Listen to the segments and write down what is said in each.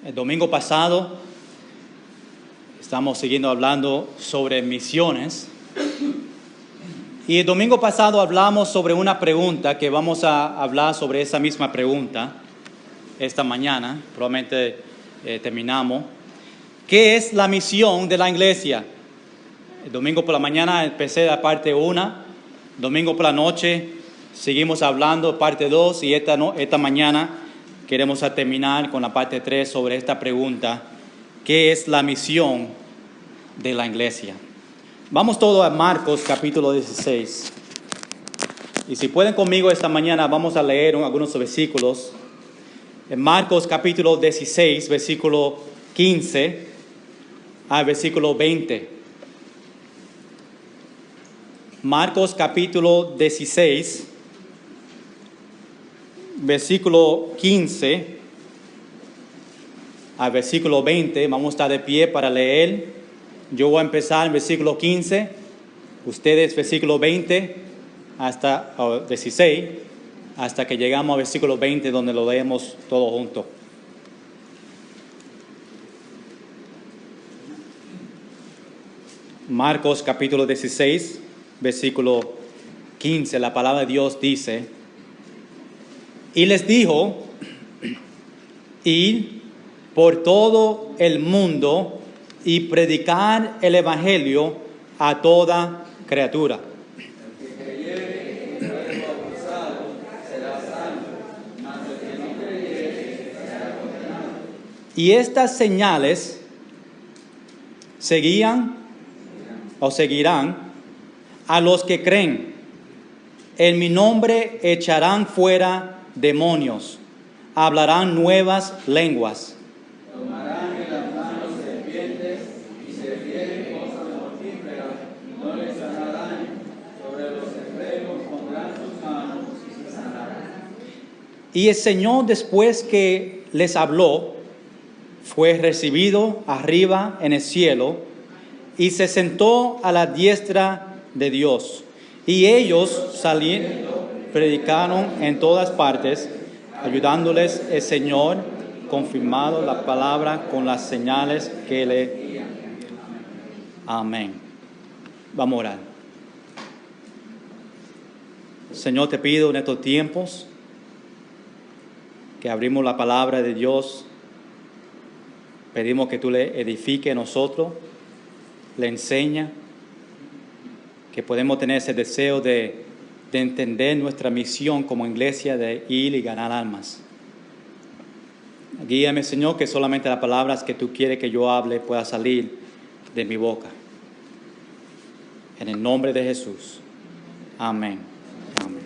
El domingo pasado estamos siguiendo hablando sobre misiones. Y el domingo pasado hablamos sobre una pregunta que vamos a hablar sobre esa misma pregunta esta mañana. Probablemente terminamos. ¿Qué es la misión de la iglesia? El domingo por la mañana empecé la parte 1. Domingo por la noche seguimos hablando parte 2 y esta mañana queremos terminar con la parte 3 sobre esta pregunta. ¿Qué es la misión de la iglesia? Vamos todos a Marcos capítulo 16. Y si pueden conmigo esta mañana vamos a leer algunos versículos. En Marcos capítulo 16, versículo 15 al versículo 20. Marcos capítulo 16, versículo 15 al versículo 20. Vamos a estar de pie para leer. Yo voy a empezar en versículo 15, ustedes versículo 20 hasta 16, hasta que llegamos al versículo 20 donde lo leemos todo junto. Marcos capítulo 16, versículo 15, la palabra de Dios dice: y les dijo, id por todo el mundo y predicar el evangelio a toda criatura. El que creyere y fuere bautizado será salvo, mas el que no creyere será condenado. Y estas señales seguirán a los que creen. En mi nombre echarán fuera demonios, hablarán nuevas lenguas. Tomarán en las manos serpientes y si bebieren cosas mortíferas no les hará daño. Sobre los enfermos pondrán sus manos y se sanarán. Y el Señor, después que les habló, fue recibido arriba en el cielo y se sentó a la diestra de Dios. Y ellos saliendo predicaron en todas partes, ayudándoles el Señor, confirmando la palabra con las señales que le... Amén. Vamos a orar. Señor, te pido en estos tiempos que abrimos la palabra de Dios, pedimos que tú le edifiques a nosotros, le enseña, que podemos tener ese deseo de entender nuestra misión como iglesia de ir y ganar almas. Guíame, Señor, que solamente las palabras que tú quieres que yo hable puedan salir de mi boca. En el nombre de Jesús. Amén. Amén.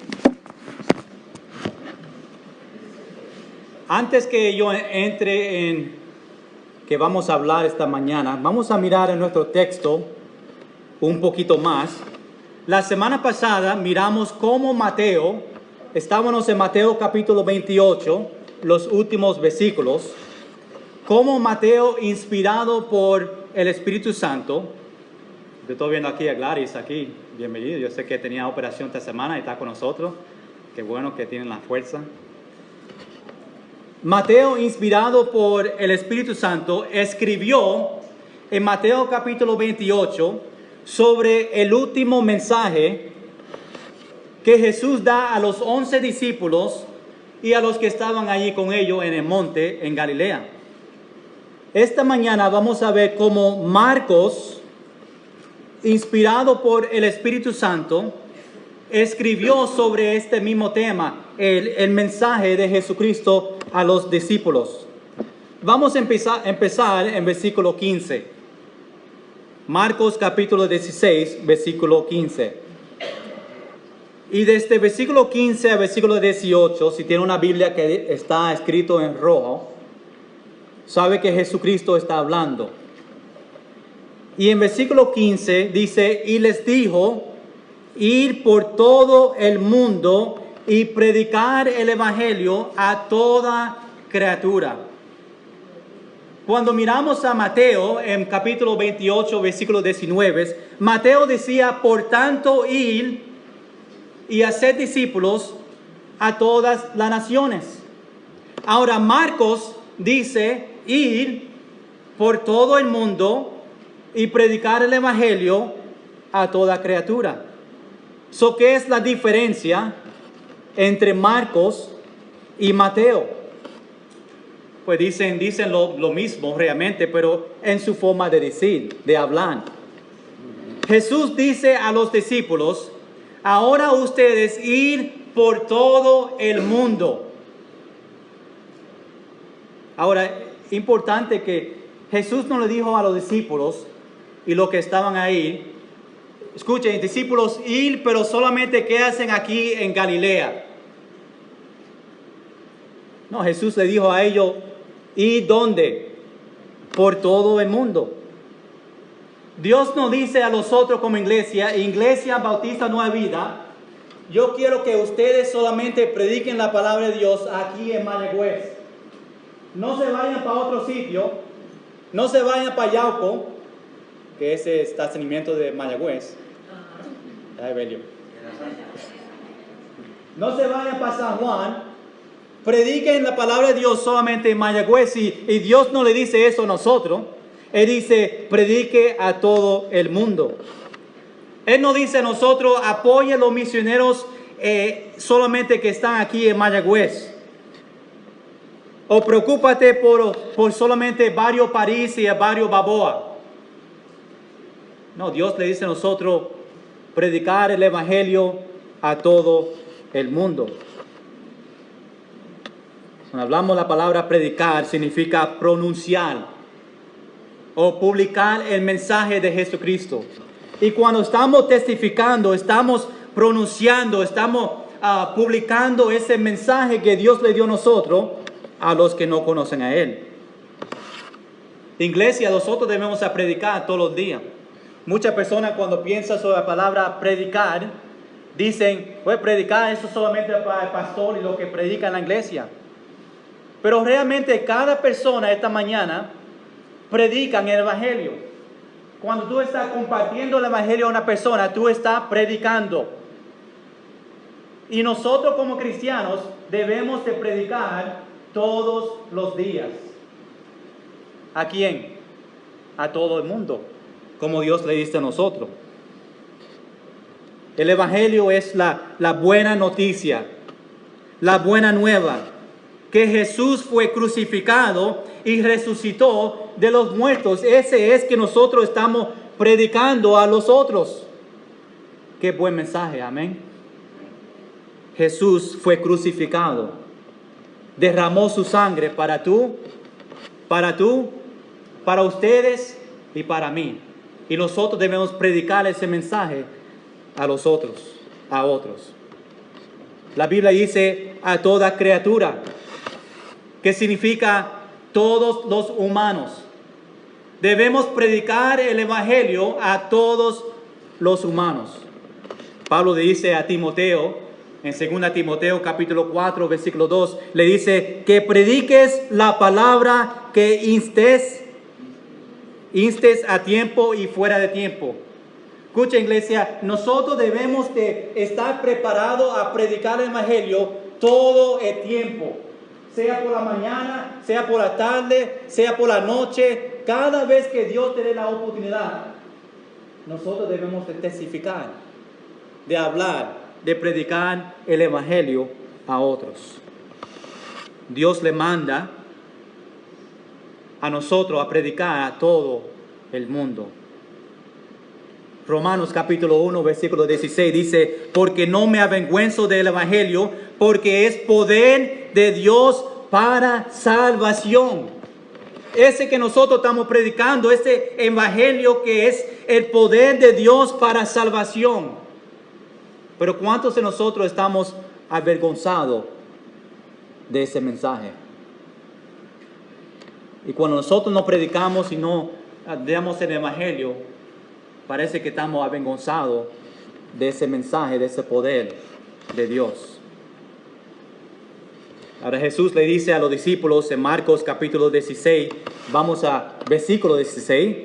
Antes que yo entre en que vamos a hablar esta mañana, vamos a mirar en nuestro texto un poquito más. La semana pasada miramos cómo Mateo, estábamos en Mateo capítulo 28, los últimos versículos, cómo Mateo, inspirado por el Espíritu Santo, yo estoy viendo aquí a Gladys aquí, bienvenido, yo sé que tenía operación esta semana y está con nosotros, qué bueno que tienen la fuerza. Mateo, inspirado por el Espíritu Santo, escribió en Mateo capítulo 28 sobre el último mensaje que Jesús da a los 11 discípulos y a los que estaban allí con ellos en el monte en Galilea. Esta mañana vamos a ver cómo Marcos, inspirado por el Espíritu Santo, escribió sobre este mismo tema, el mensaje de Jesucristo a los discípulos. Vamos a empezar en versículo 15. Marcos capítulo 16, versículo 15. Y desde versículo 15 a versículo 18, si tiene una Biblia que está escrito en rojo, sabe que Jesucristo está hablando. Y en versículo 15 dice, y les dijo, ir por todo el mundo y predicar el evangelio a toda criatura. Cuando miramos a Mateo en capítulo 28, versículo 19, Mateo decía, por tanto, ir y hacer discípulos a todas las naciones. Ahora Marcos dice ir por todo el mundo y predicar el evangelio a toda criatura. ¿Qué es la diferencia entre Marcos y Mateo? Pues dicen lo mismo realmente, pero en su forma de decir, de hablar. Jesús dice a los discípulos, ahora ustedes ir por todo el mundo. Ahora, importante que Jesús no le dijo a los discípulos y los que estaban ahí, escuchen, discípulos, ir, pero solamente ¿qué hacen aquí en Galilea? No, Jesús le dijo a ellos, ¿ir dónde? Por todo el mundo. Dios nos dice a nosotros como Iglesia Bautista Nueva Vida, yo quiero que ustedes solamente prediquen la palabra de Dios aquí en Mayagüez. No se vayan para otro sitio, no se vayan para Yauco, que es el estacionamiento de Mayagüez. Ay, bello. No se vayan para San Juan, prediquen la palabra de Dios solamente en Mayagüez, y Dios no le dice eso a nosotros. Él dice, predique a todo el mundo. Él no dice a nosotros, apoye a los misioneros solamente que están aquí en Mayagüez. O preocúpate por solamente Barrio París y el Barrio Baboa. No, Dios le dice a nosotros, predicar el evangelio a todo el mundo. Cuando hablamos la palabra predicar, significa pronunciar o publicar el mensaje de Jesucristo. Y cuando estamos testificando, estamos pronunciando, estamos publicando ese mensaje que Dios le dio a nosotros a los que no conocen a Él. Iglesia, nosotros debemos predicar todos los días. Muchas personas cuando piensan sobre la palabra predicar, dicen, pues predicar eso solamente para el pastor y lo que predica en la iglesia. Pero realmente cada persona esta mañana predican el evangelio. Cuando tú estás compartiendo el evangelio a una persona, tú estás predicando. Y nosotros como cristianos debemos de predicar todos los días. ¿A quién? A todo el mundo, como Dios le dice a nosotros. El evangelio es la buena noticia, la buena nueva, que Jesús fue crucificado y resucitó de los muertos. Ese es que nosotros estamos predicando a los otros. Qué buen mensaje, amén. Jesús fue crucificado, derramó su sangre para ustedes y para mí. Y nosotros debemos predicar ese mensaje a los otros, a otros. La Biblia dice a toda criatura, que significa todos los humanos. Debemos predicar el evangelio a todos los humanos. Pablo le dice a Timoteo, en 2 Timoteo capítulo 4, versículo 2, le dice que prediques la palabra, que instes a tiempo y fuera de tiempo. Escucha, iglesia, nosotros debemos de estar preparados a predicar el evangelio todo el tiempo. Sea por la mañana, sea por la tarde, sea por la noche, cada vez que Dios te dé la oportunidad, nosotros debemos de testificar, de hablar, de predicar el evangelio a otros. Dios le manda a nosotros a predicar a todo el mundo. Romanos capítulo 1, versículo 16 dice, porque no me avergüenzo del evangelio, porque es poder de Dios para salvación. Ese que nosotros estamos predicando, ese evangelio que es el poder de Dios para salvación. Pero ¿cuántos de nosotros estamos avergonzados de ese mensaje? Y cuando nosotros no predicamos y no damos el evangelio, parece que estamos avergonzados de ese mensaje, de ese poder de Dios. Ahora Jesús le dice a los discípulos en Marcos capítulo 16, vamos a versículo 16.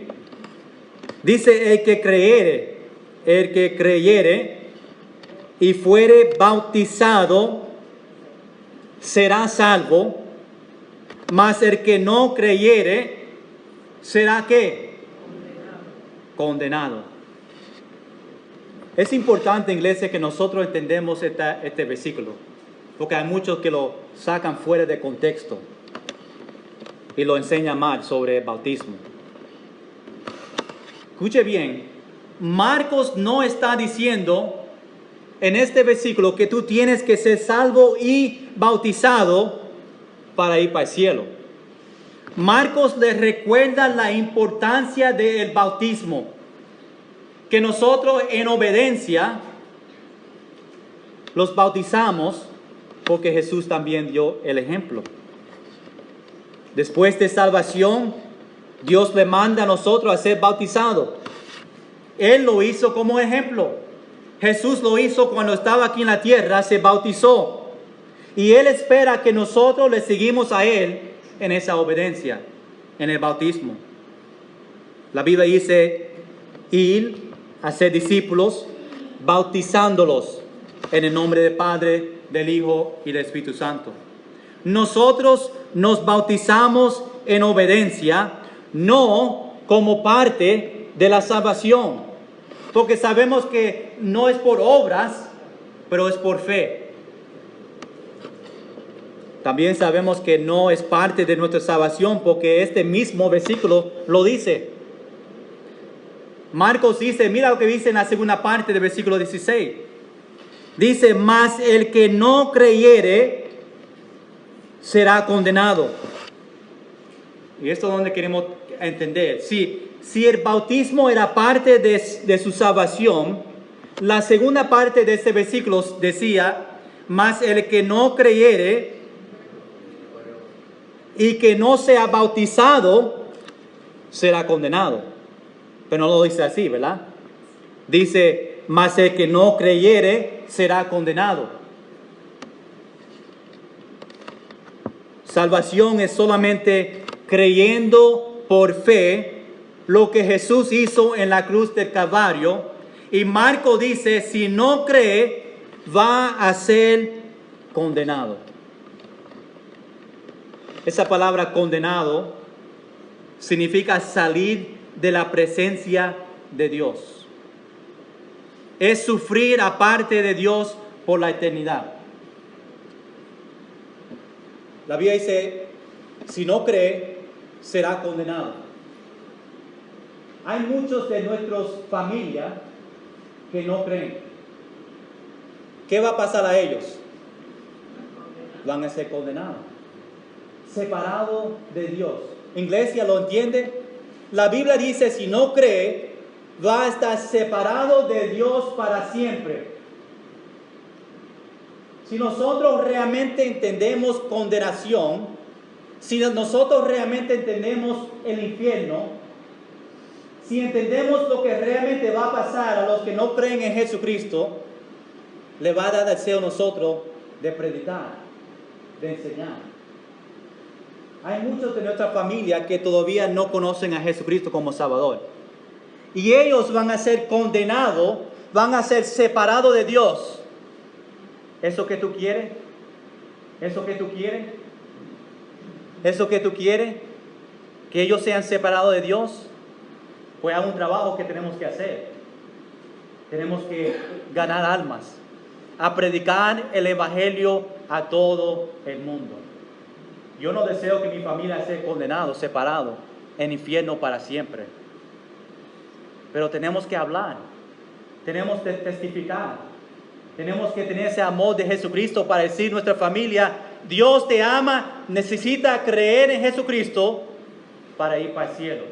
Dice, el que creyere y fuere bautizado será salvo, mas el que no creyere, ¿será qué? Condenado. Es importante, iglesia, que nosotros entendamos este versículo, porque hay muchos que lo sacan fuera de contexto y lo enseñan mal sobre el bautismo. Escuche bien, Marcos no está diciendo en este versículo que tú tienes que ser salvo y bautizado para ir para el cielo. Marcos les recuerda la importancia del bautismo, que nosotros en obediencia los bautizamos porque Jesús también dio el ejemplo. Después de salvación, Dios le manda a nosotros a ser bautizados. Él lo hizo como ejemplo. Jesús lo hizo cuando estaba aquí en la tierra, se bautizó. Y Él espera que nosotros le seguimos a Él en esa obediencia, en el bautismo. La Biblia dice, ir a ser discípulos, bautizándolos en el nombre del Padre, del Hijo y del Espíritu Santo. Nosotros nos bautizamos en obediencia, no como parte de la salvación, porque sabemos que no es por obras, pero es por fe. También sabemos que no es parte de nuestra salvación, porque este mismo versículo lo dice. Marcos dice, mira lo que dice en la segunda parte del versículo 16. Dice, mas el que no creyere será condenado. Y esto es donde queremos entender. Si el bautismo era parte de su salvación, la segunda parte de este versículo decía, mas el que no creyere y que no sea bautizado será condenado. Pero no lo dice así, ¿verdad? Dice, mas el que no creyere será condenado. Salvación es solamente creyendo por fe lo que Jesús hizo en la cruz del Calvario. Y Marco dice, si no cree, va a ser condenado. Esa palabra condenado significa salir de la presencia de Dios. Es sufrir aparte de Dios por la eternidad. La Biblia dice, si no cree, será condenado. Hay muchos de nuestras familias que no creen. ¿Qué va a pasar a ellos? Van a ser condenados. Separados de Dios. Iglesia, ¿lo entiende? La Biblia dice, si no cree, va a estar separado de Dios para siempre. Si nosotros realmente entendemos condenación, si nosotros realmente entendemos el infierno, si entendemos lo que realmente va a pasar a los que no creen en Jesucristo, le va a dar deseo a nosotros de predicar, de enseñar. Hay muchos de nuestra familia que todavía no conocen a Jesucristo como Salvador. Y ellos van a ser condenados, van a ser separados de Dios. ¿Eso que tú quieres? ¿Eso que tú quieres? ¿Eso que tú quieres? ¿Que ellos sean separados de Dios? Pues hay un trabajo que tenemos que hacer. Tenemos que ganar almas, a predicar el Evangelio a todo el mundo. Yo no deseo que mi familia sea condenado, separado, en infierno para siempre. Pero tenemos que hablar, tenemos que testificar, tenemos que tener ese amor de Jesucristo para decir a nuestra familia, Dios te ama, necesita creer en Jesucristo para ir para el cielo.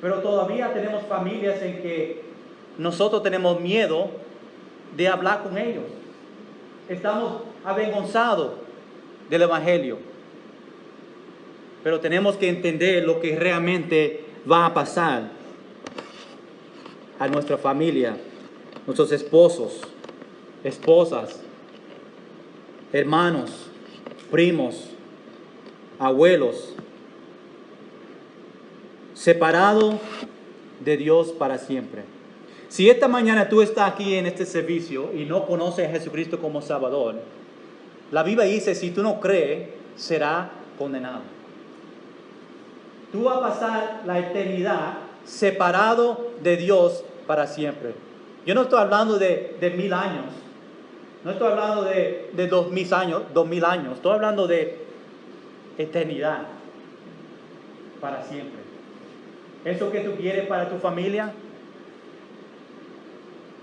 Pero todavía tenemos familias en que nosotros tenemos miedo de hablar con ellos. Estamos avergonzados del Evangelio. Pero tenemos que entender lo que realmente va a pasar a nuestra familia, nuestros esposos, esposas, hermanos, primos, abuelos, separados de Dios para siempre. Si esta mañana tú estás aquí en este servicio y no conoces a Jesucristo como Salvador, la Biblia dice, si tú no crees, será condenado. Tú vas a pasar la eternidad separado de Dios para siempre. Yo no estoy hablando de 1000 años. No estoy hablando de 2000 años. Estoy hablando de eternidad para siempre. ¿Eso que tú quieres para tu familia?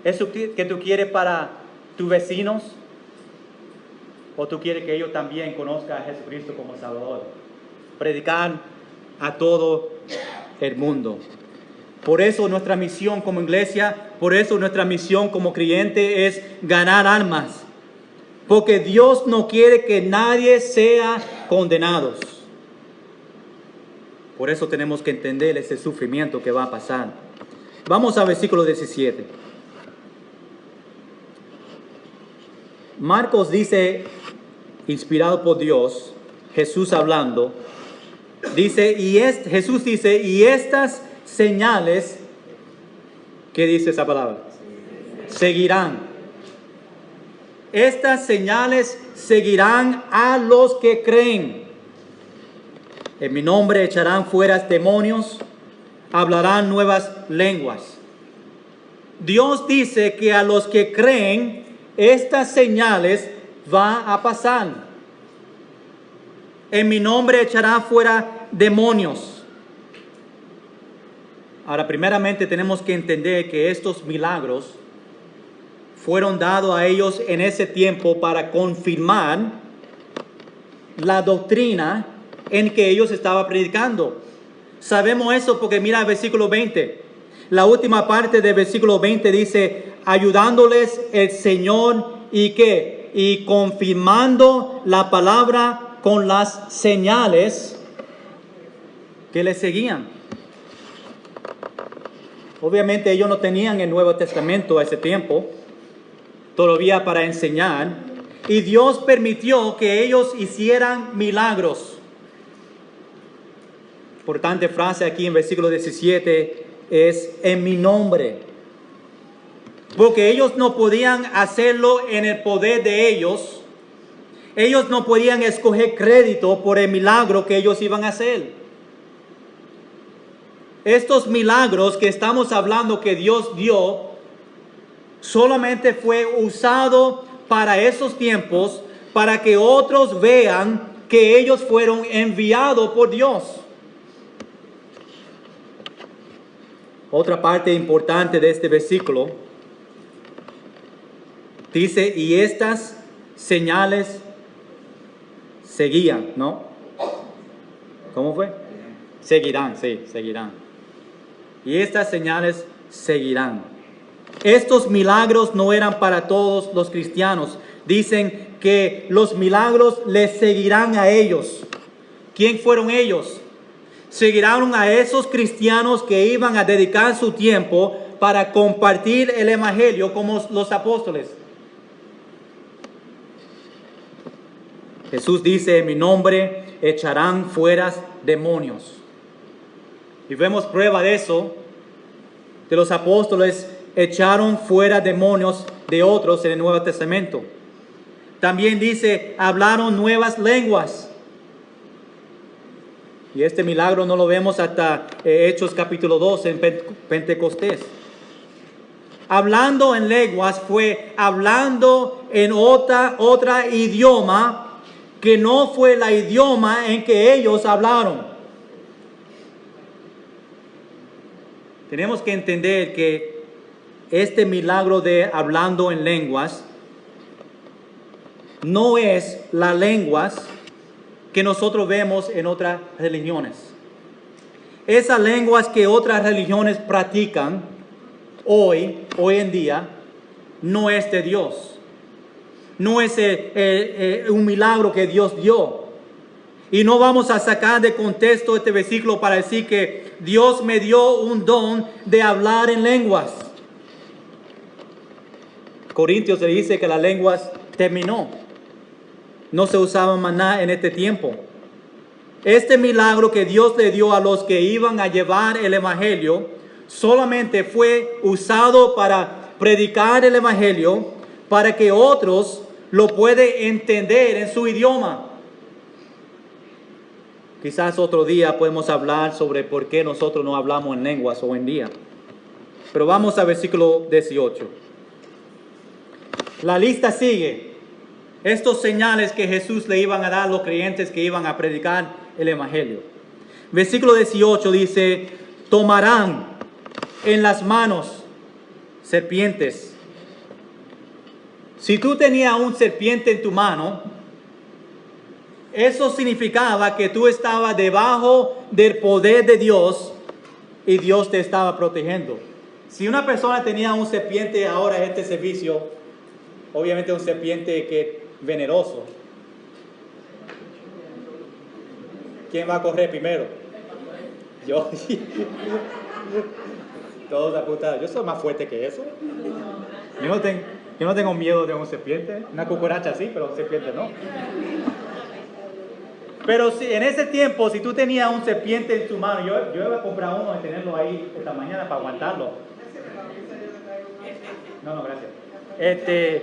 ¿Eso que tú quieres para tus vecinos? ¿O tú quieres que ellos también conozcan a Jesucristo como Salvador? Predicar a todo el mundo. Por eso nuestra misión como iglesia, por eso nuestra misión como creyente es ganar almas. Porque Dios no quiere que nadie sea condenado. Por eso tenemos que entender ese sufrimiento que va a pasar. Vamos al versículo 17. Marcos dice, inspirado por Dios, Jesús hablando, dice, Jesús dice, y estas señales, ¿qué dice esa palabra? Seguirán. Estas señales seguirán a los que creen. En mi nombre echarán fuera demonios, hablarán nuevas lenguas. Dios dice que a los que creen, estas señales van a pasar. En mi nombre echarán fuera demonios. Ahora, primeramente tenemos que entender que estos milagros fueron dados a ellos en ese tiempo para confirmar la doctrina en que ellos estaban predicando. Sabemos eso porque mira el versículo 20. La última parte del versículo 20 dice, ayudándoles el Señor y ¿qué? Y confirmando la palabra con las señales que les seguían. Obviamente ellos no tenían el Nuevo Testamento a ese tiempo, todavía para enseñar, y Dios permitió que ellos hicieran milagros. Importante frase aquí en versículo 17 es en mi nombre. Porque ellos no podían hacerlo en el poder de ellos. Ellos no podían escoger crédito por el milagro que ellos iban a hacer. Estos milagros que estamos hablando que Dios dio, solamente fue usado para esos tiempos, para que otros vean que ellos fueron enviados por Dios. Otra parte importante de este versículo dice, y estas señales seguían, ¿no? ¿Cómo fue? Seguirán, sí, seguirán. Y estas señales seguirán. Estos milagros no eran para todos los cristianos. Dicen que los milagros les seguirán a ellos. ¿Quién fueron ellos? Seguirán a esos cristianos que iban a dedicar su tiempo para compartir el evangelio como los apóstoles. Jesús dice, en mi nombre echarán fuera demonios. Y vemos prueba de eso, que los apóstoles echaron fuera demonios de otros en el Nuevo Testamento. También dice, hablaron nuevas lenguas. Y este milagro no lo vemos hasta Hechos capítulo 2 en Pentecostés. Hablando en lenguas fue hablando en otra idioma que no fue el idioma en que ellos hablaron. Tenemos que entender que este milagro de hablando en lenguas no es las lenguas que nosotros vemos en otras religiones. Esas lenguas que otras religiones practican hoy en día, no es de Dios. No es un milagro que Dios dio. Y no vamos a sacar de contexto este versículo para decir que Dios me dio un don de hablar en lenguas. Corintios se dice que las lenguas terminó. No se usaba más nada en este tiempo. Este milagro que Dios le dio a los que iban a llevar el evangelio solamente fue usado para predicar el evangelio para que otros lo puedan entender en su idioma. Quizás otro día podemos hablar sobre por qué nosotros no hablamos en lenguas hoy en día. Pero vamos al versículo 18. La lista sigue. Estos señales que Jesús le iban a dar a los creyentes que iban a predicar el Evangelio. Versículo 18 dice, tomarán en las manos serpientes. Si tú tenías un serpiente en tu mano, eso significaba que tú estabas debajo del poder de Dios y Dios te estaba protegiendo. Si una persona tenía un serpiente ahora en este servicio, obviamente un serpiente que es venenoso, ¿quién va a correr primero? Yo. Todos apuntados. Yo soy más fuerte que eso. Yo no tengo miedo de un serpiente. Una cucaracha sí, pero un serpiente no. Pero si, en ese tiempo, si tú tenías un serpiente en tu mano, yo iba a comprar uno y tenerlo ahí esta mañana para aguantarlo. No, gracias.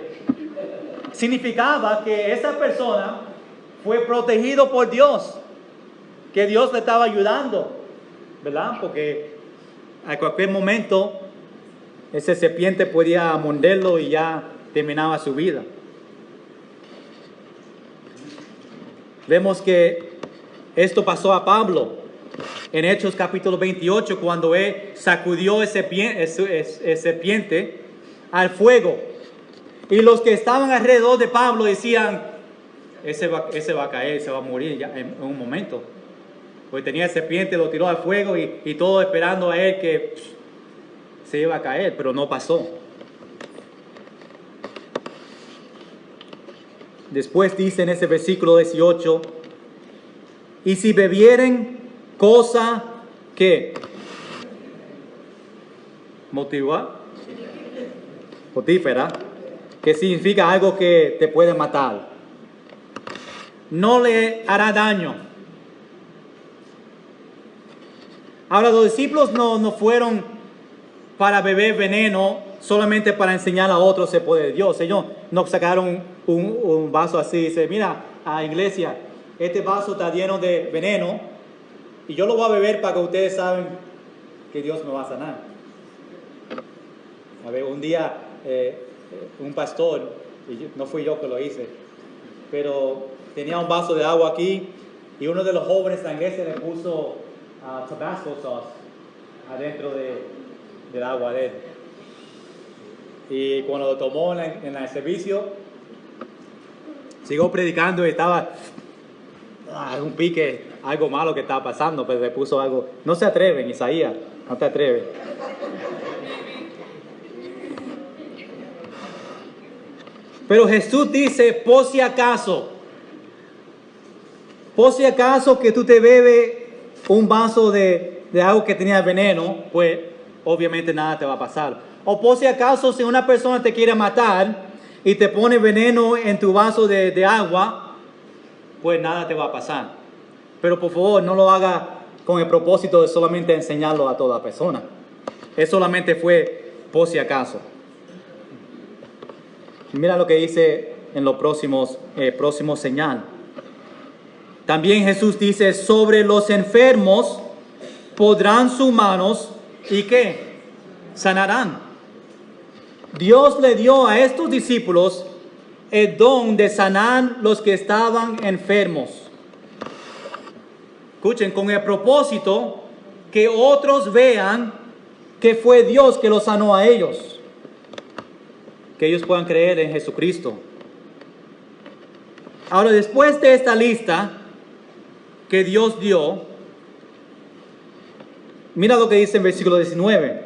Significaba que esa persona fue protegido por Dios, que Dios le estaba ayudando, ¿verdad? Porque a cualquier momento ese serpiente podía morderlo y ya terminaba su vida. Vemos que esto pasó a Pablo en Hechos capítulo 28 cuando él sacudió ese serpiente al fuego. Y los que estaban alrededor de Pablo decían, ese va a caer, se va a morir ya en un momento. Pues tenía el serpiente, lo tiró al fuego y todo esperando a él que se iba a caer, pero no pasó. Después dice en ese versículo 18, y si bebieren cosa que mortífera, que significa algo que te puede matar, no le hará daño. Ahora los discípulos no fueron para beber veneno solamente para enseñar a otros el poder de Dios. Ellos no sacaron un vaso así y dice, mira, iglesia, este vaso está lleno de veneno y yo lo voy a beber para que ustedes saben que Dios me va a sanar. A ver, un día un pastor, y no fui yo que lo hice, pero tenía un vaso de agua aquí y uno de los jóvenes de la iglesia le puso Tabasco sauce adentro del agua de él. Y cuando lo tomó en el servicio, siguió predicando y estaba un pique, algo malo que estaba pasando, pero le puso algo. No se atreven, Isaías, no te atreves. Pero Jesús dice, por si acaso que tú te bebes un vaso de algo que tenía veneno, pues obviamente nada te va a pasar. O por si acaso si una persona te quiere matar y te pone veneno en tu vaso de agua, pues nada te va a pasar. Pero por favor no lo haga con el propósito de solamente enseñarlo a toda persona. Eso solamente fue por si acaso. Mira lo que dice en los próximos señal. También Jesús dice, sobre los enfermos podrán sus manos, ¿y qué? Sanarán. Dios le dio a estos discípulos el don de sanar los que estaban enfermos. Escuchen, con el propósito que otros vean que fue Dios que los sanó a ellos. Que ellos puedan creer en Jesucristo. Ahora, después de esta lista que Dios dio, mira lo que dice en versículo 19.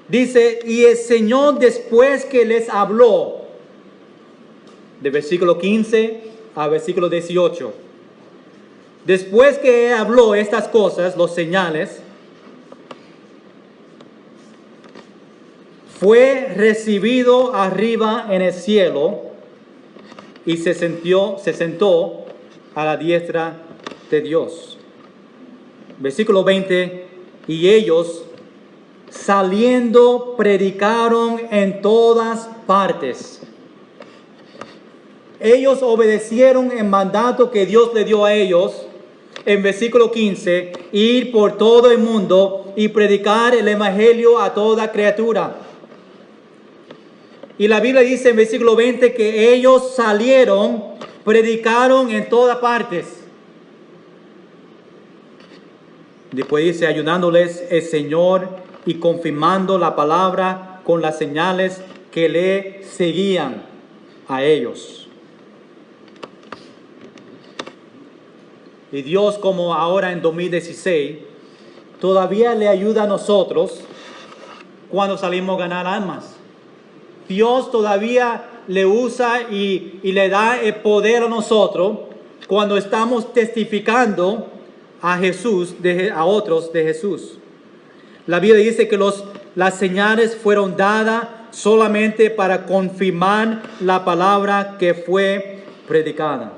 Dice, y el Señor después que les habló, de versículo 15 a versículo 18, después que habló estas cosas, los señales, fue recibido arriba en el cielo y se sentó a la diestra de Dios. Versículo 20, y ellos saliendo predicaron en todas partes. Ellos obedecieron el mandato que Dios le dio a ellos en versículo 15, ir por todo el mundo y predicar el evangelio a toda criatura. Y la Biblia dice en versículo 20 que ellos salieron, predicaron en todas partes. Después dice, ayudándoles el Señor y confirmando la palabra con las señales que le seguían a ellos. Y Dios, como ahora en 2016, todavía le ayuda a nosotros cuando salimos a ganar almas. Dios todavía le usa y le da el poder a nosotros cuando estamos testificando a Jesús, a otros de Jesús. La Biblia dice que las señales fueron dadas solamente para confirmar la palabra que fue predicada.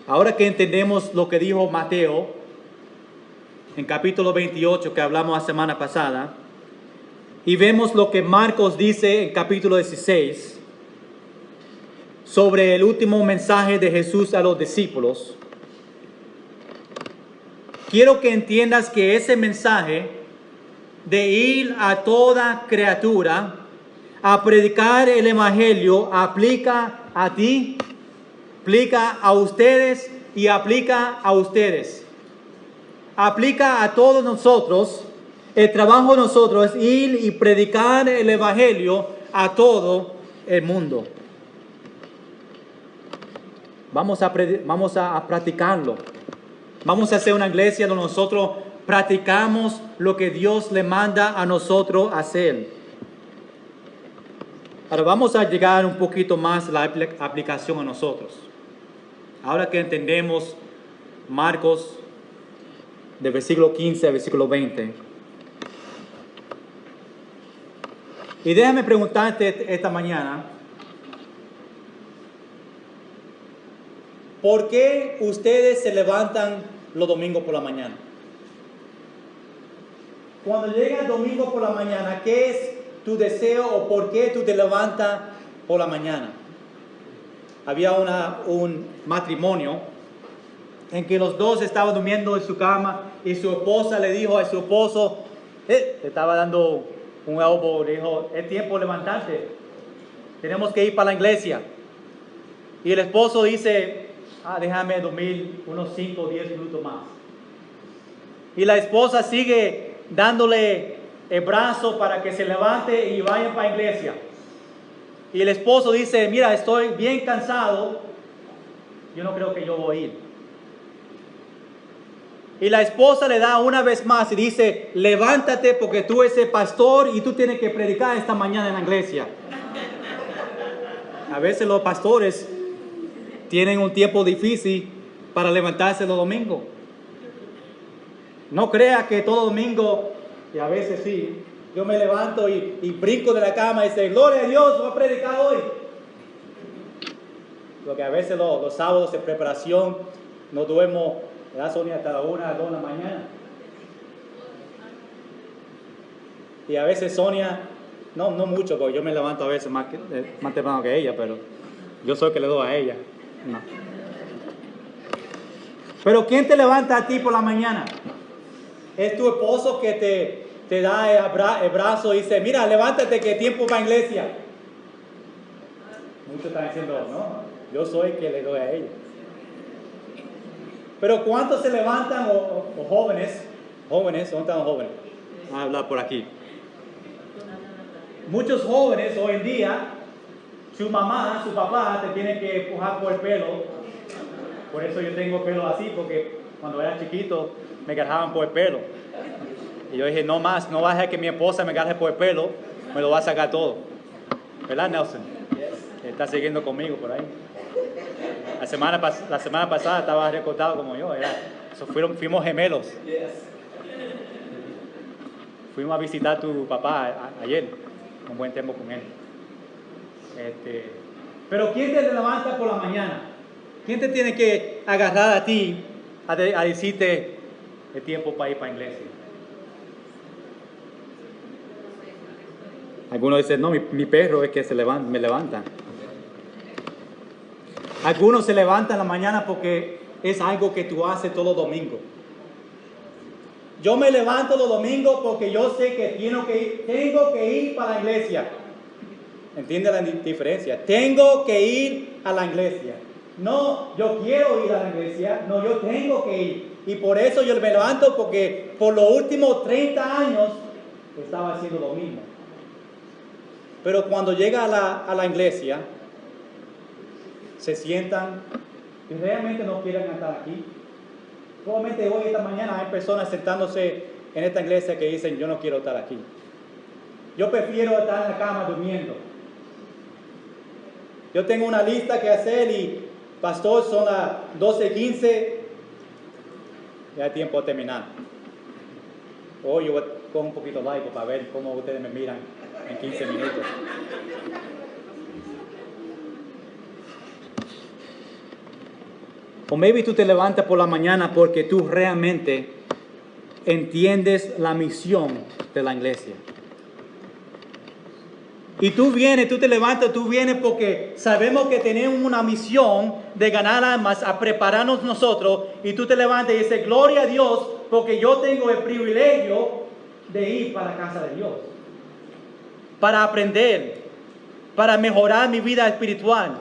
Ahora que entendemos lo que dijo Mateo en capítulo 28 que hablamos la semana pasada, y vemos lo que Marcos dice en capítulo 16 sobre el último mensaje de Jesús a los discípulos, quiero que entiendas que ese mensaje de ir a toda criatura a predicar el evangelio aplica a ti, aplica a ustedes y aplica a ustedes. Aplica a todos nosotros. El trabajo de nosotros es ir y predicar el evangelio a todo el mundo. Vamos a practicarlo. Vamos a hacer una iglesia donde nosotros practicamos lo que Dios le manda a nosotros hacer. Ahora vamos a llegar un poquito más a la aplicación a nosotros. Ahora que entendemos Marcos del versículo 15 al versículo 20. Y déjame preguntarte esta mañana, ¿por qué ustedes se levantan los domingos por la mañana? Cuando llega el domingo por la mañana, ¿qué es tu deseo o por qué tú te levantas por la mañana? Había un matrimonio en que los dos estaban durmiendo en su cama y su esposa le dijo a su esposo, le estaba dando un elbow, le dijo, es tiempo de levantarte, tenemos que ir para la iglesia. Y el esposo dice, déjame dormir unos 5 o 10 minutos más. Y la esposa sigue dándole el brazo para que se levante y vayan para la iglesia. Y el esposo dice, mira, estoy bien cansado, yo no creo que yo voy a ir. Y la esposa le da una vez más y dice, levántate porque tú eres el pastor y tú tienes que predicar esta mañana en la iglesia. A veces los pastores tienen un tiempo difícil para levantarse los domingos. No crea que todo domingo, y a veces sí, yo me levanto y brinco de la cama y dice, gloria a Dios, voy a predicar hoy. Porque a veces los sábados de preparación no duermo, ¿verdad, Sonia? Hasta la 1, 2 de la mañana. Y a veces Sonia, no mucho, porque yo me levanto a veces más temprano que ella, pero yo soy el que le doy a ella. No. Pero ¿quién te levanta a ti por la mañana? Es tu esposo que te da el brazo y dice, mira, levántate que tiempo para la iglesia. Muchos están diciendo, no, yo soy el que le doy a ella. Pero ¿cuántos se levantan o jóvenes? ¿Dónde están los jóvenes? Vamos a hablar por aquí. Muchos jóvenes hoy en día, su mamá, su papá te tiene que empujar por el pelo. Por eso yo tengo pelo así, porque cuando era chiquito me agarraban por el pelo. Y yo dije, no más, no va a dejar que mi esposa me agarre por el pelo, me lo va a sacar todo. ¿Verdad, Nelson? Está siguiendo conmigo por ahí. La semana pasada estaba recortado como yo. Fuimos gemelos. Fuimos a visitar a tu papá ayer. Un buen tiempo con él. Pero ¿quién te levanta por la mañana? ¿Quién te tiene que agarrar a ti a decirte el tiempo para ir para la iglesia? Algunos dicen, no, mi perro es que me levanta. Algunos se levantan en la mañana porque es algo que tú haces todos los domingos. Yo me levanto los domingos porque yo sé que tengo que ir para la iglesia. ¿Entiende la diferencia? Tengo que ir a la iglesia. No, yo quiero ir a la iglesia. No, yo tengo que ir. Y por eso yo me levanto, porque por los últimos 30 años estaba haciendo lo mismo. Pero cuando llega a la iglesia, se sientan y realmente no quieren estar aquí. Probablemente hoy, esta mañana, hay personas sentándose en esta iglesia que dicen, yo no quiero estar aquí. Yo prefiero estar en la cama durmiendo. Yo tengo una lista que hacer y, pastor, son las 12:15. Ya hay tiempo de terminar. Hoy yo voy con un poquito largo para ver cómo ustedes me miran en 15 minutos. O maybe tú te levantas por la mañana porque tú realmente entiendes la misión de la iglesia. Y tú te levantas, tú vienes porque sabemos que tenemos una misión de ganar almas, a prepararnos nosotros. Y tú te levantas y dices, gloria a Dios, porque yo tengo el privilegio de ir para la casa de Dios. Para aprender, para mejorar mi vida espiritual.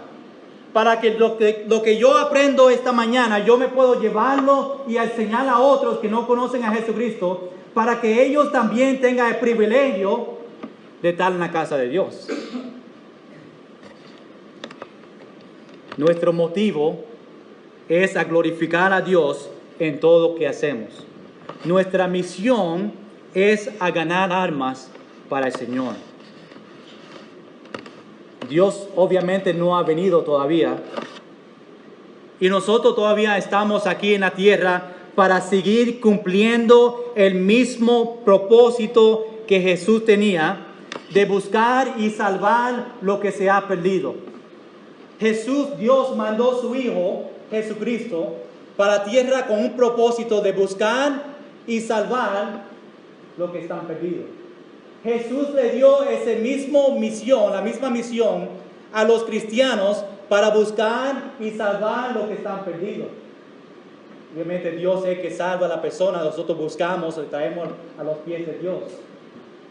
Para que lo que yo aprendo esta mañana, yo me puedo llevarlo y enseñar a otros que no conocen a Jesucristo, para que ellos también tengan el privilegio de estar en la casa de Dios. Nuestro motivo es a glorificar a Dios en todo lo que hacemos. Nuestra misión es a ganar almas para el Señor. Dios obviamente no ha venido todavía. Y nosotros todavía estamos aquí en la tierra para seguir cumpliendo el mismo propósito que Jesús tenía, de buscar y salvar lo que se ha perdido. Dios mandó su Hijo, Jesucristo, para la tierra con un propósito de buscar y salvar lo que están perdidos. Jesús le dio la misma misión a los cristianos para buscar y salvar lo que están perdidos. Obviamente Dios es el que salva a la persona, nosotros buscamos y traemos a los pies de Dios.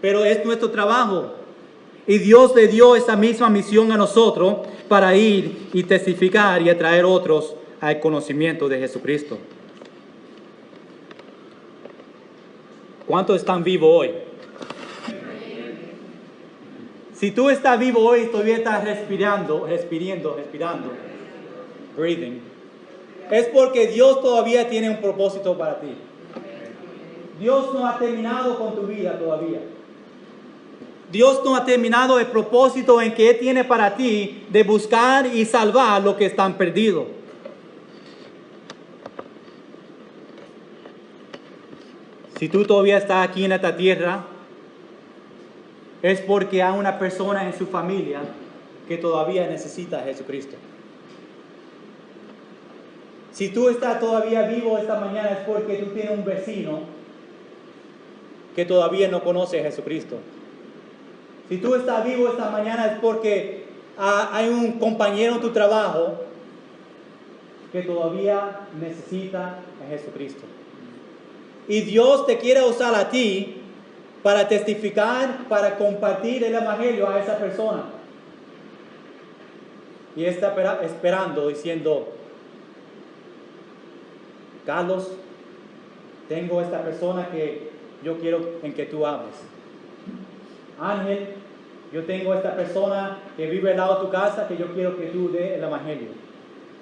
Pero es nuestro trabajo. Y Dios le dio esa misma misión a nosotros para ir y testificar y atraer otros al conocimiento de Jesucristo. ¿Cuántos están vivos hoy? Si tú estás vivo hoy, todavía estás respirando, breathing, es porque Dios todavía tiene un propósito para ti. Dios no ha terminado con tu vida todavía. Dios no ha terminado el propósito en que Él tiene para ti de buscar y salvar lo que están perdidos. Si tú todavía estás aquí en esta tierra, es porque hay una persona en su familia que todavía necesita a Jesucristo. Si tú estás todavía vivo esta mañana, es porque tú tienes un vecino que todavía no conoce a Jesucristo. Si tú estás vivo esta mañana, es porque hay un compañero en tu trabajo que todavía necesita a Jesucristo. Y Dios te quiere usar a ti para testificar, para compartir el evangelio a esa persona. Y está esperando, diciendo, Carlos, tengo esta persona que yo quiero en que tú hables. Ángel, yo tengo esta persona que vive al lado de tu casa que yo quiero que tú des el evangelio.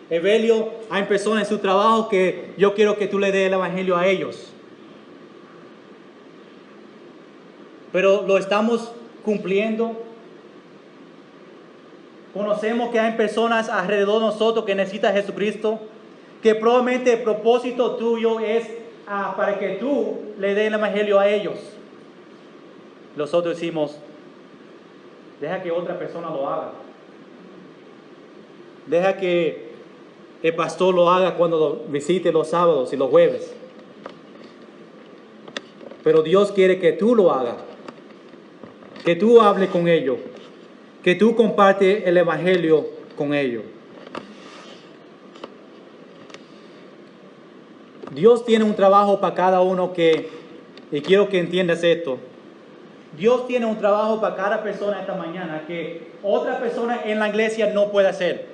Evelio, hay personas en su trabajo que yo quiero que tú le des el evangelio a ellos. Pero lo estamos cumpliendo. Conocemos que hay personas alrededor de nosotros que necesitan a Jesucristo, que probablemente el propósito tuyo es para que tú le des el evangelio a ellos. Nosotros decimos, deja que otra persona lo haga. Deja que el pastor lo haga cuando lo visite los sábados y los jueves. Pero Dios quiere que tú lo hagas. Que tú hables con ellos. Que tú compartes el evangelio con ellos. Dios tiene un trabajo para cada uno y quiero que entiendas esto. Dios tiene un trabajo para cada persona esta mañana que otra persona en la iglesia no puede hacer.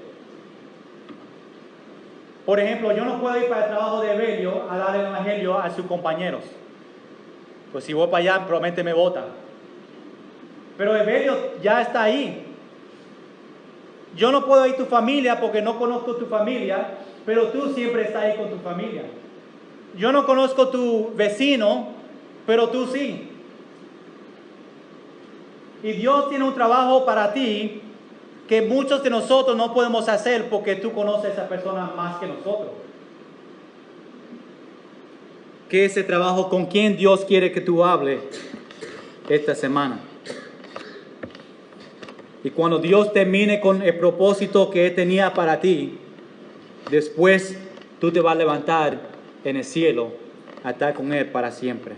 Por ejemplo, yo no puedo ir para el trabajo de Evelio a dar el evangelio a sus compañeros. Pues si voy para allá, probablemente me votan. Pero Evelio ya está ahí. Yo no puedo ir a tu familia porque no conozco tu familia, pero tú siempre estás ahí con tu familia. Yo no conozco tu vecino, pero tú sí. Y Dios tiene un trabajo para ti que muchos de nosotros no podemos hacer porque tú conoces a esa persona más que nosotros. ¿Qué es ese trabajo? ¿Con quién Dios quiere que tú hables esta semana? Y cuando Dios termine con el propósito que Él tenía para ti, después tú te vas a levantar en el cielo a estar con Él para siempre.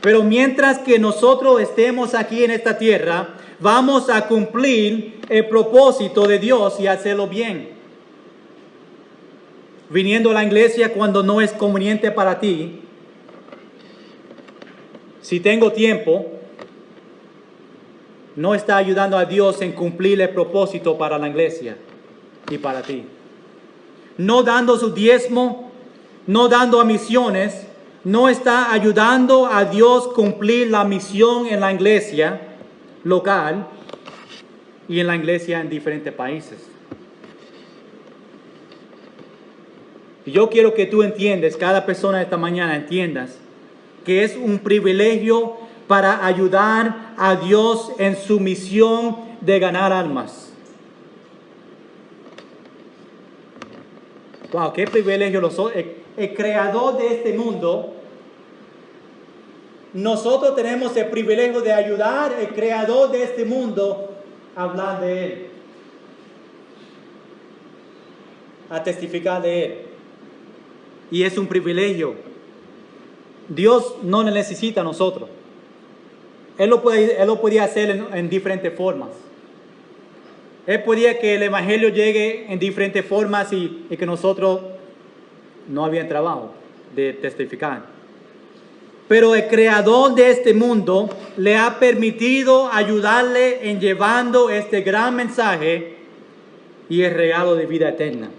Pero mientras que nosotros estemos aquí en esta tierra, vamos a cumplir el propósito de Dios y hacerlo bien. Viniendo a la iglesia cuando no es conveniente para ti. Si tengo tiempo, no está ayudando a Dios en cumplir el propósito para la iglesia y para ti. No dando su diezmo, no dando a misiones, no está ayudando a Dios cumplir la misión en la iglesia local y en la iglesia en diferentes países. Y yo quiero que tú entiendas, cada persona esta mañana entiendas, que es un privilegio para ayudar a Dios en su misión de ganar almas. Wow, qué privilegio el creador de este mundo. Nosotros tenemos el privilegio de ayudar al creador de este mundo a hablar de Él, a testificar de Él. Y es un privilegio. Dios no necesita a nosotros. Él lo podía hacer en diferentes formas. Él podía que el evangelio llegue en diferentes formas y que nosotros no había trabajo de testificar. Pero el creador de este mundo le ha permitido ayudarle en llevando este gran mensaje y el regalo de vida eterna.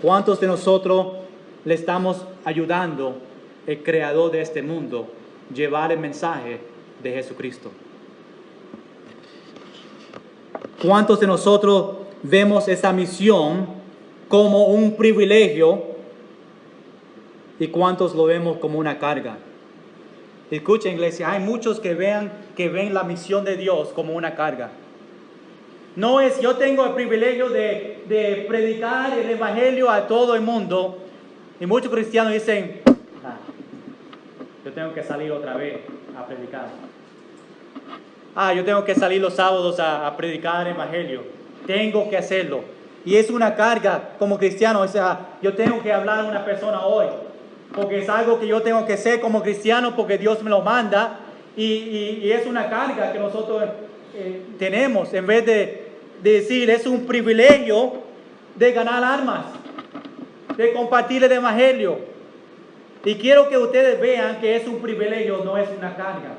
¿Cuántos de nosotros le estamos ayudando al creador de este mundo llevar el mensaje de Jesucristo? ¿Cuántos de nosotros vemos esa misión como un privilegio y cuántos lo vemos como una carga? Escuchen, iglesia, hay muchos que ven la misión de Dios como una carga. No es, yo tengo el privilegio de predicar el evangelio a todo el mundo, y muchos cristianos dicen, yo tengo que salir otra vez a predicar. Yo tengo que salir los sábados a predicar el evangelio. Tengo que hacerlo. Y es una carga como cristiano. O sea, yo tengo que hablar a una persona hoy, porque es algo que yo tengo que hacer como cristiano, porque Dios me lo manda. Y es una carga que nosotros tenemos, en vez de decir, es un privilegio de ganar almas, de compartir el evangelio. Y quiero que ustedes vean que es un privilegio, no es una carga.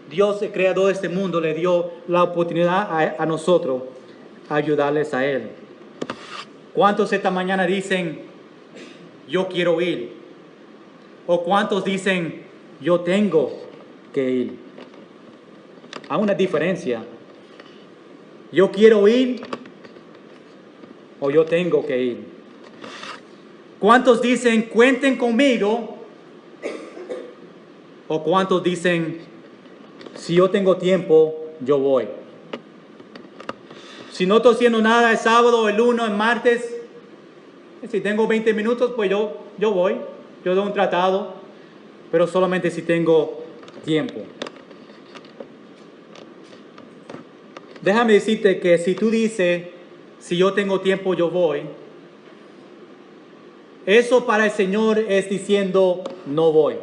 Dios, el creador de este mundo, le dio la oportunidad a nosotros a ayudarles a Él. ¿Cuántos esta mañana dicen, yo quiero ir? ¿O cuántos dicen, yo tengo que ir? Hay una diferencia. ¿Yo quiero ir o yo tengo que ir? ¿Cuántos dicen, cuenten conmigo? ¿O cuántos dicen, si yo tengo tiempo, yo voy? Si no estoy haciendo nada el sábado, el lunes, el martes, si tengo 20 minutos, pues yo voy. Yo doy un tratado, pero solamente si tengo tiempo. Déjame decirte que si tú dices, si yo tengo tiempo, yo voy, eso para el Señor es diciendo, no voy.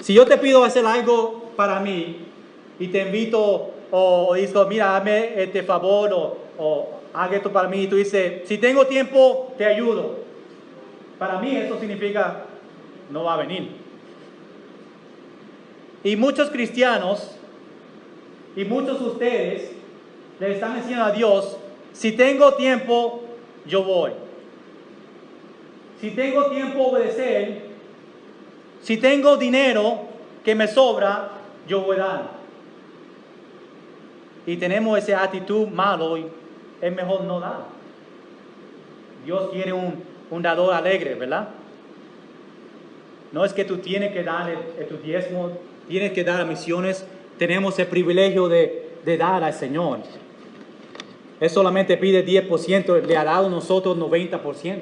Si yo te pido hacer algo para mí y te invito o digo, mira, hazme este favor o haga esto para mí, y tú dices, si tengo tiempo, te ayudo. Para mí eso significa, no va a venir. Y muchos cristianos, y muchos de ustedes, le están diciendo a Dios, si tengo tiempo, yo voy. Si tengo tiempo a obedecer, si tengo dinero que me sobra, yo voy a dar. Y tenemos esa actitud malo y es mejor no dar. Dios quiere un dador alegre, ¿verdad? No es que tú tienes que dar tu diezmo, tienes que dar a misiones. Tenemos el privilegio de dar al Señor. Él solamente pide 10%, le ha dado a nosotros 90%.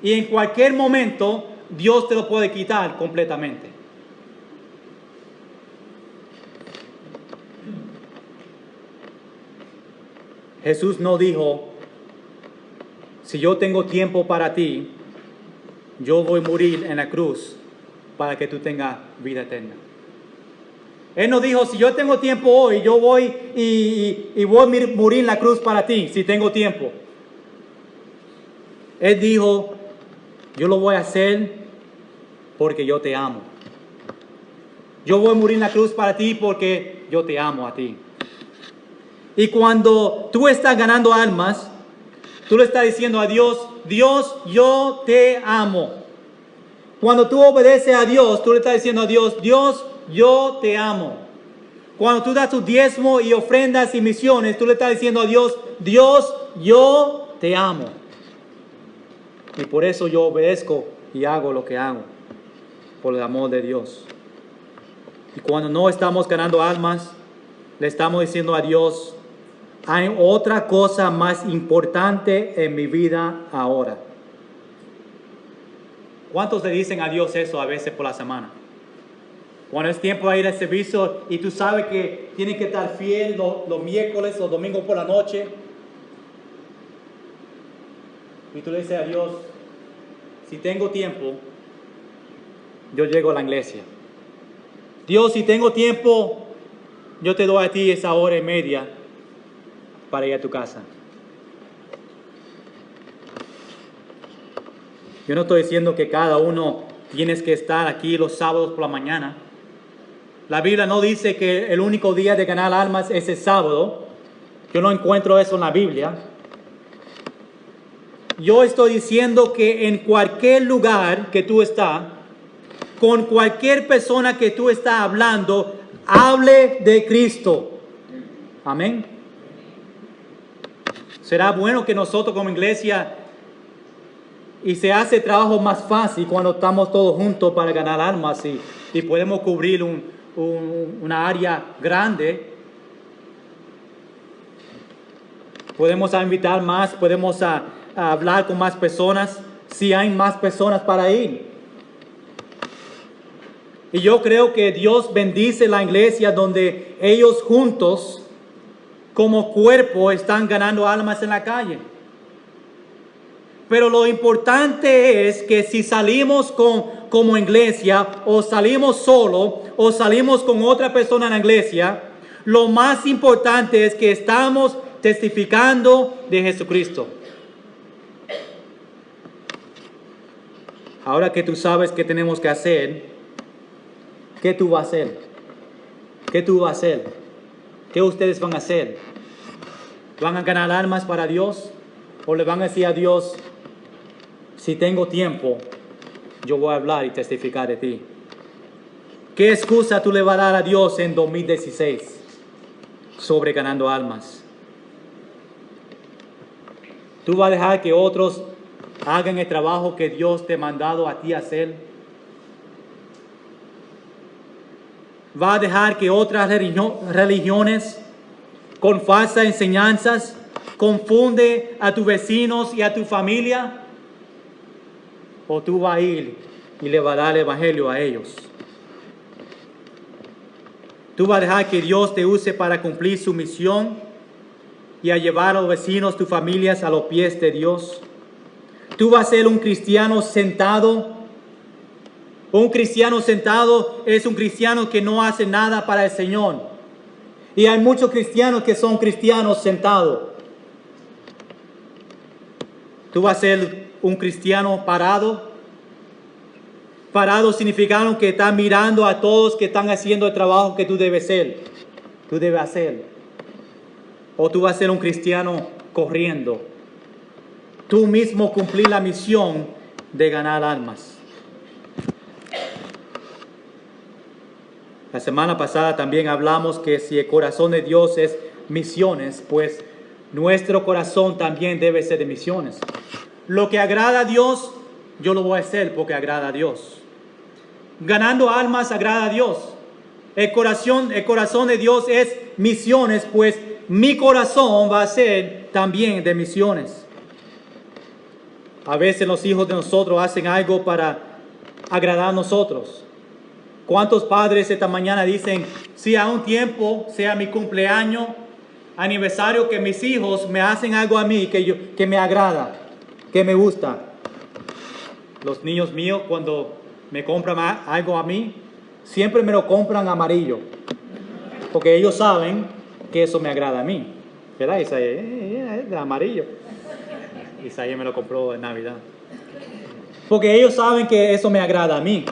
Y en cualquier momento, Dios te lo puede quitar completamente. Jesús no dijo, si yo tengo tiempo para ti, yo voy a morir en la cruz para que tú tengas vida eterna. Él no dijo, si yo tengo tiempo hoy, yo voy y voy a morir en la cruz para ti, si tengo tiempo. Él dijo, yo lo voy a hacer porque yo te amo. Yo voy a morir en la cruz para ti porque yo te amo a ti. Y cuando tú estás ganando almas, tú le estás diciendo a Dios, Dios, yo te amo. Cuando tú obedeces a Dios, tú le estás diciendo a Dios, Dios, yo te amo. Cuando tú das tu diezmo y ofrendas y misiones, tú le estás diciendo a Dios, Dios, yo te amo. Y por eso yo obedezco y hago lo que hago, por el amor de Dios. Y cuando no estamos ganando almas, le estamos diciendo a Dios, hay otra cosa más importante en mi vida ahora. ¿Cuántos le dicen a Dios eso a veces por la semana? Cuando es tiempo de ir al servicio y tú sabes que tienes que estar fiel los miércoles o domingos por la noche. Y tú le dices a Dios, si tengo tiempo, yo llego a la iglesia. Dios, si tengo tiempo, yo te doy a ti esa hora y media para ir a tu casa. Yo no estoy diciendo que cada uno tienes que estar aquí los sábados por la mañana. La Biblia no dice que el único día de ganar almas es el sábado. Yo no encuentro eso en la Biblia. Yo estoy diciendo que en cualquier lugar que tú estás, con cualquier persona que tú estás hablando, hable de Cristo. Amén. Será bueno que nosotros como iglesia, y se hace el trabajo más fácil cuando estamos todos juntos para ganar almas y podemos cubrir una área grande. Podemos invitar más, podemos a hablar con más personas, si hay más personas para ir. Y yo creo que Dios bendice la iglesia donde ellos juntos, como cuerpo, están ganando almas en la calle. Pero lo importante es que si salimos como iglesia, o salimos solo, o salimos con otra persona en la iglesia, lo más importante es que estamos testificando de Jesucristo. Ahora que tú sabes qué tenemos que hacer, ¿qué tú vas a hacer? ¿Qué tú vas a hacer? ¿Qué ustedes van a hacer? ¿Van a ganar almas para Dios? ¿O le van a decir a Dios, si tengo tiempo, yo voy a hablar y testificar de ti? ¿Qué excusa tú le vas a dar a Dios en 2016 sobre ganando almas? ¿Tú vas a dejar que otros hagan el trabajo que Dios te ha mandado a ti hacer? ¿Va a dejar que otras religiones con falsas enseñanzas confunde a tus vecinos y a tu familia? ¿O tú vas a ir y le vas a dar el evangelio a ellos? ¿Tú vas a dejar que Dios te use para cumplir su misión y a llevar a los vecinos, tus familias, a los pies de Dios? ¿Tú vas a ser un cristiano sentado? Un cristiano sentado es un cristiano que no hace nada para el Señor. Y hay muchos cristianos que son cristianos sentados. Tú vas a ser un cristiano parado. Parado significando que estás mirando a todos que están haciendo el trabajo que tú debes hacer. O tú vas a ser un cristiano corriendo. Tú mismo cumplir la misión de ganar almas. La semana pasada también hablamos que si el corazón de Dios es misiones, pues nuestro corazón también debe ser de misiones. Lo que agrada a Dios, yo lo voy a hacer porque agrada a Dios. Ganando almas agrada a Dios. El corazón de Dios es misiones, pues mi corazón va a ser también de misiones. A veces los hijos de nosotros hacen algo para agradar a nosotros. ¿Cuántos padres esta mañana dicen, si a un tiempo, sea mi cumpleaños, aniversario, que mis hijos me hacen algo a mí que me agrada, que me gusta? Los niños míos, cuando me compran algo a mí, siempre me lo compran amarillo, porque ellos saben que eso me agrada a mí. ¿Verdad, Isaías? Es de amarillo. Isaías me lo compró en Navidad. Porque ellos saben que eso me agrada a mí.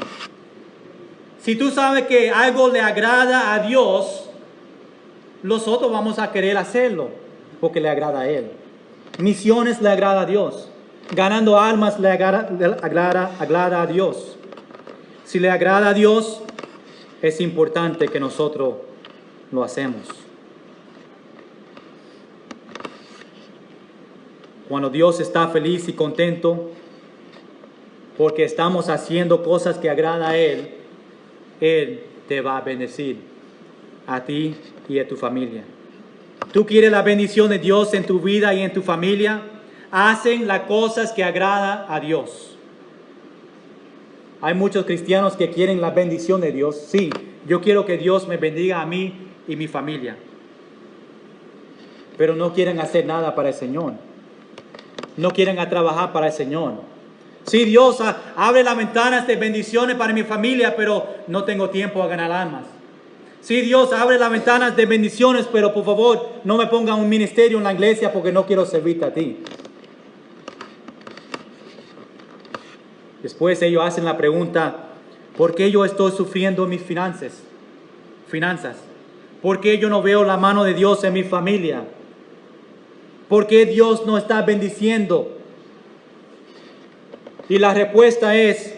Si tú sabes que algo le agrada a Dios, nosotros vamos a querer hacerlo, porque le agrada a Él. Misiones le agrada a Dios. Ganando almas le agrada a Dios. Si le agrada a Dios, es importante que nosotros lo hacemos. Cuando Dios está feliz y contento porque estamos haciendo cosas que agradan a Él, Él te va a bendecir a ti y a tu familia. ¿Tú quieres la bendición de Dios en tu vida y en tu familia? Hacen las cosas que agradan a Dios. Hay muchos cristianos que quieren la bendición de Dios. Sí, yo quiero que Dios me bendiga a mí y mi familia. Pero no quieren hacer nada para el Señor. No quieren trabajar para el Señor. Sí, Dios abre las ventanas de bendiciones para mi familia, pero no tengo tiempo a ganar almas. Sí, Dios abre las ventanas de bendiciones, pero por favor no me pongan un ministerio en la iglesia porque no quiero servirte a ti. Después ellos hacen la pregunta, ¿por qué yo estoy sufriendo mis finanzas? ¿Por qué yo no veo la mano de Dios en mi familia? ¿Por qué Dios no está bendiciendo? Y la respuesta es,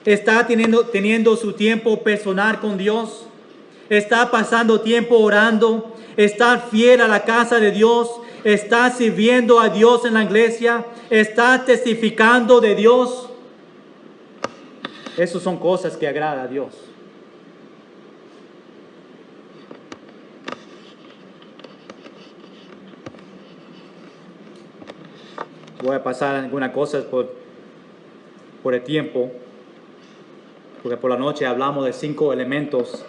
¿está teniendo su tiempo personal con Dios? ¿Está pasando tiempo orando? ¿Está fiel a la casa de Dios? ¿Está sirviendo a Dios en la iglesia? ¿Está testificando de Dios? Esas son cosas que agradan a Dios. Voy a pasar algunas cosas por el tiempo, porque por la noche hablamos de 5 elementos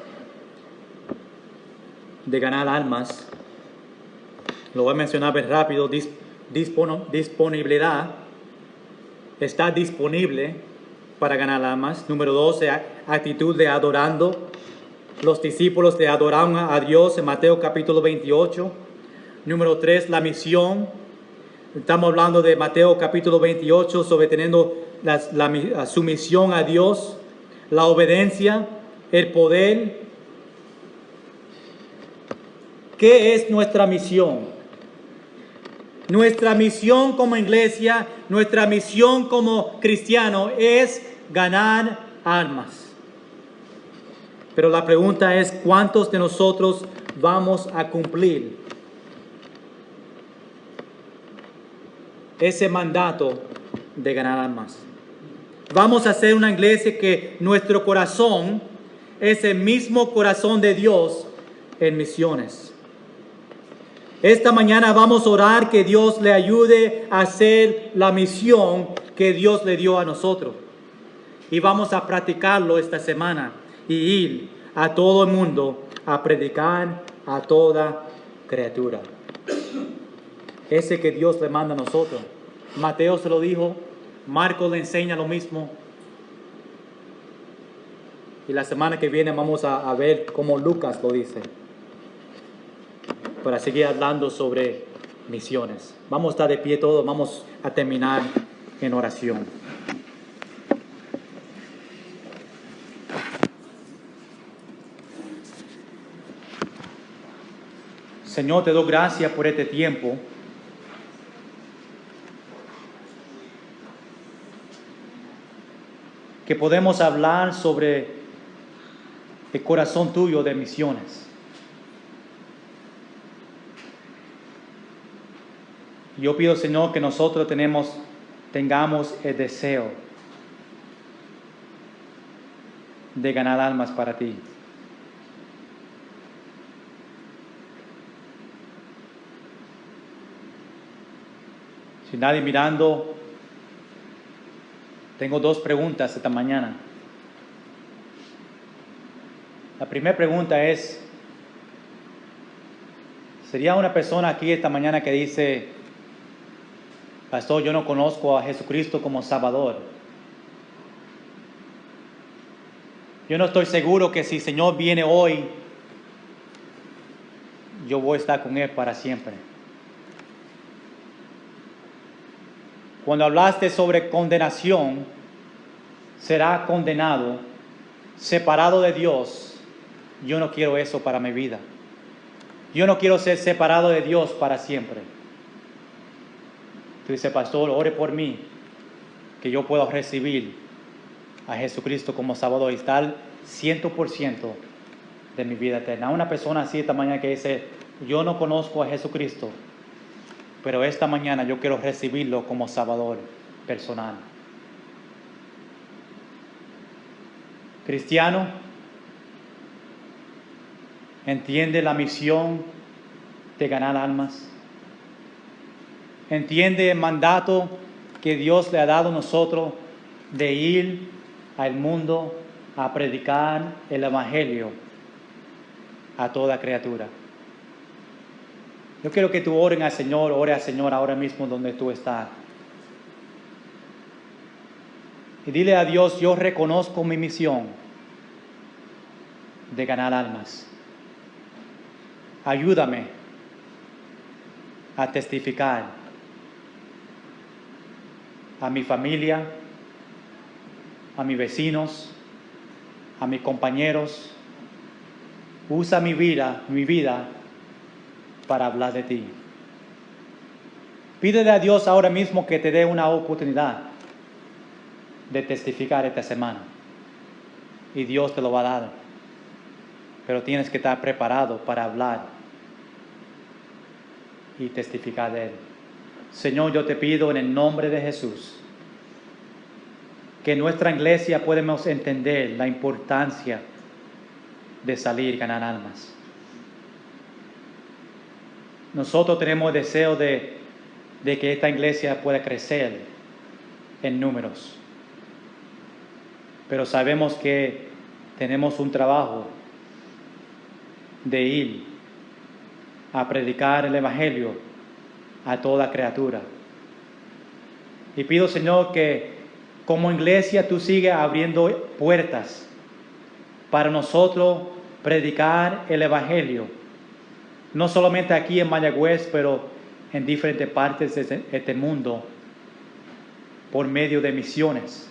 de ganar almas. Lo voy a mencionar bien rápido. Disponibilidad. Está disponible para ganar almas. Número 2, actitud de adorando. Los discípulos de adoraron a Dios en Mateo capítulo 28. Número 3, la misión. Estamos hablando de Mateo capítulo 28 sobre teniendo la sumisión a Dios, la obediencia, el poder. ¿Qué es nuestra misión? Nuestra misión como iglesia, nuestra misión como cristiano es ganar almas. Pero la pregunta es, ¿cuántos de nosotros vamos a cumplir ese mandato de ganar almas? Vamos a ser una iglesia que nuestro corazón es el mismo corazón de Dios en misiones. Esta mañana vamos a orar que Dios le ayude a hacer la misión que Dios le dio a nosotros. Y vamos a practicarlo esta semana y ir a todo el mundo a predicar a toda criatura. Ese que Dios le manda a nosotros. Mateo se lo dijo, Marcos le enseña lo mismo. Y la semana que viene vamos a ver cómo Lucas lo dice. Para seguir hablando sobre misiones. Vamos a estar de pie todos, vamos a terminar en oración. Señor, te doy gracias por este tiempo. Que podemos hablar sobre el corazón tuyo de misiones. Yo pido, Señor, que nosotros tengamos el deseo de ganar almas para ti. Si nadie mirando, tengo dos preguntas esta mañana. La primera pregunta es, ¿sería una persona aquí esta mañana que dice, Pastor, yo no conozco a Jesucristo como Salvador? Yo no estoy seguro que si el Señor viene hoy, yo voy a estar con Él para siempre. Cuando hablaste sobre condenación, será condenado, separado de Dios. Yo no quiero eso para mi vida. Yo no quiero ser separado de Dios para siempre. Tú dices, Pastor, ore por mí, que yo pueda recibir a Jesucristo como Salvador y estar 100% de mi vida eterna. Una persona así esta mañana que dice, yo no conozco a Jesucristo, pero esta mañana yo quiero recibirlo como Salvador personal. Cristiano, entiende la misión de ganar almas. Entiende el mandato que Dios le ha dado a nosotros de ir al mundo a predicar el Evangelio a toda criatura. Yo quiero que tú ore al Señor ahora mismo donde tú estás. Y dile a Dios, yo reconozco mi misión de ganar almas. Ayúdame a testificar a mi familia, a mis vecinos, a mis compañeros. Usa mi vida para hablar de ti. Pídele a Dios ahora mismo que te dé una oportunidad de testificar esta semana. Y Dios te lo va a dar. Pero tienes que estar preparado para hablar y testificar de Él. Señor, yo te pido en el nombre de Jesús que en nuestra iglesia podamos entender la importancia de salir y ganar almas. Nosotros tenemos el deseo de que esta iglesia pueda crecer en números. Pero sabemos que tenemos un trabajo de ir a predicar el Evangelio a toda criatura. Y pido, Señor, que como iglesia tú sigas abriendo puertas para nosotros predicar el Evangelio. No solamente aquí en Mayagüez, pero en diferentes partes de este mundo, por medio de misiones.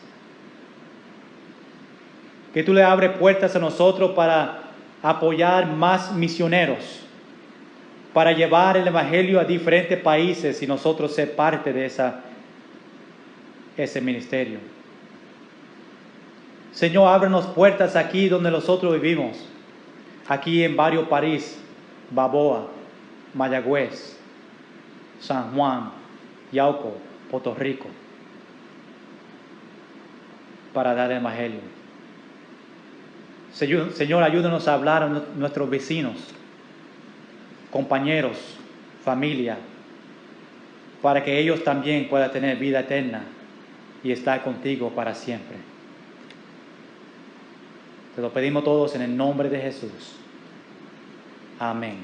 Que tú le abres puertas a nosotros para apoyar más misioneros, para llevar el Evangelio a diferentes países y nosotros ser parte de ese ministerio. Señor, ábrenos puertas aquí donde nosotros vivimos, aquí en Barrio París, Balboa, Mayagüez, San Juan, Yauco, Puerto Rico, para dar el Evangelio. Señor, ayúdanos a hablar a nuestros vecinos, compañeros, familia, para que ellos también puedan tener vida eterna y estar contigo para siempre. Te lo pedimos todos en el nombre de Jesús. Amén.